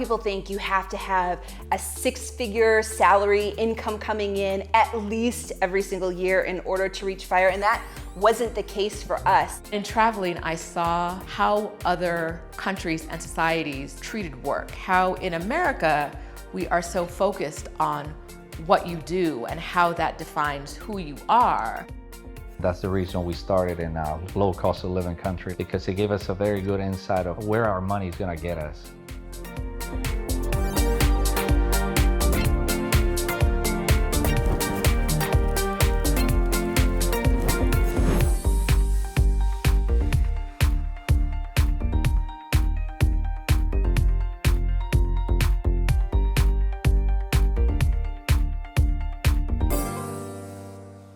People think you have to have a six-figure salary income coming in at least every single year in order to reach FIRE, and that wasn't the case for us. In traveling, I saw how other countries and societies treated work, how in America, we are so focused on what you do and how that defines who you are. That's the reason we started in a low cost of living country, because it gave us a very good insight of where our money is going to get us.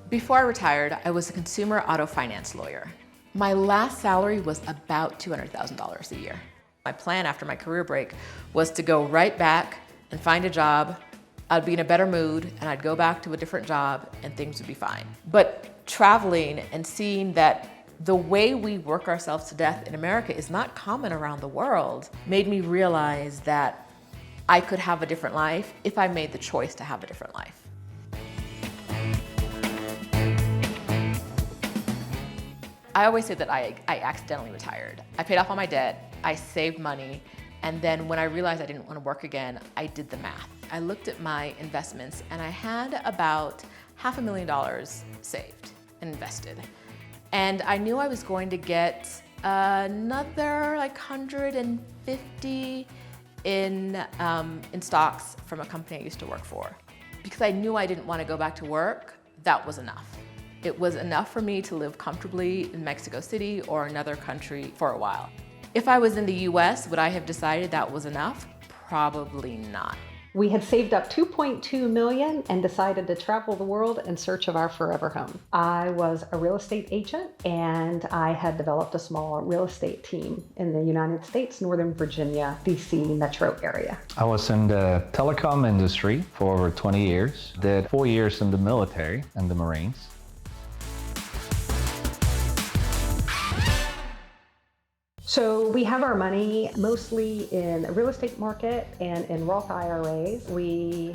Before I retired, I was a consumer auto finance lawyer. My last salary was about $200,000 a year. My plan after my career break was to go right back and find a job. I'd be in a better mood and I'd go back to a different job and things would be fine. But traveling and seeing that the way we work ourselves to death in America is not common around the world made me realize that I could have a different life if I made the choice to have a different life. I always say that I accidentally retired. I paid off all my debt, I saved money, and then when I realized I didn't want to work again, I did the math. I looked at my investments and I had about $500,000 saved and invested. And I knew I was going to get another like 150 in stocks from a company I used to work for. Because I knew I didn't want to go back to work, that was enough. It was enough for me to live comfortably in Mexico City or another country for a while. If I was in the US, would I have decided that was enough? Probably not. We had saved up $2.2 million and decided to travel the world in search of our forever home. I was a real estate agent and I had developed a small real estate team in the United States, Northern Virginia, DC metro area. I was in the telecom industry for over 20 years, did 4 years in the military and the Marines. So we have our money mostly in the real estate market and in Roth IRAs. We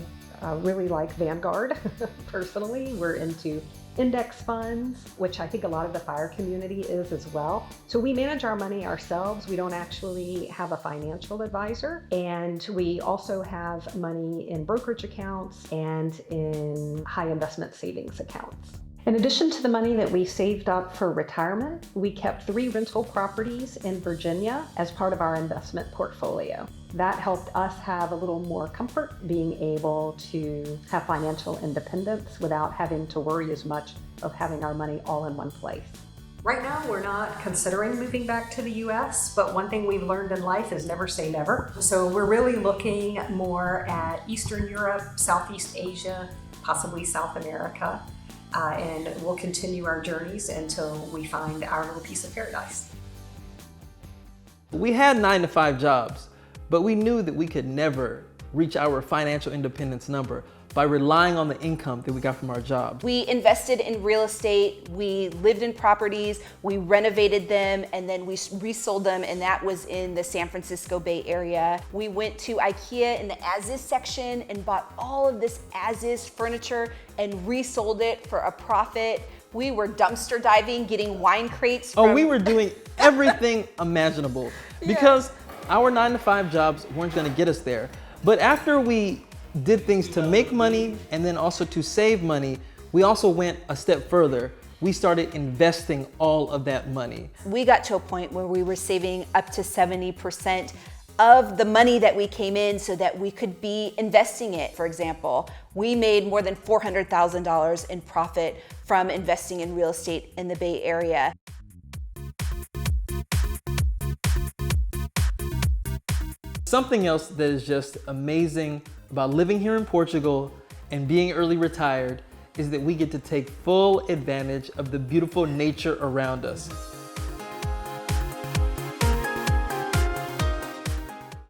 really like Vanguard. Personally, we're into index funds, which I think a lot of the FIRE community is as well. So we manage our money ourselves. We don't actually have a financial advisor. And we also have money in brokerage accounts and in high investment savings accounts. In addition to the money that we saved up for retirement, we kept 3 rental properties in Virginia as part of our investment portfolio. That helped us have a little more comfort being able to have financial independence without having to worry as much of having our money all in one place. Right now, we're not considering moving back to the US, but one thing we've learned in life is never say never. So we're really looking more at Eastern Europe, Southeast Asia, possibly South America. And we'll continue our journeys until we find our little piece of paradise. We had 9-to-5 jobs, but we knew that we could never reach our financial independence number by relying on the income that we got from our job. We invested in real estate, we lived in properties, we renovated them, and then we resold them, and that was in the San Francisco Bay Area. We went to IKEA in the as-is section and bought all of this as-is furniture and resold it for a profit. We were dumpster diving, getting wine crates from... Oh, we were doing everything imaginable because our 9-to-5 jobs weren't gonna get us there. But after we did things to make money and then also to save money, we also went a step further. We started investing all of that money. We got to a point where we were saving up to 70% of the money that we came in so that we could be investing it. For example, we made more than $400,000 in profit from investing in real estate in the Bay Area. Something else that is just amazing about living here in Portugal and being early retired is that we get to take full advantage of the beautiful nature around us.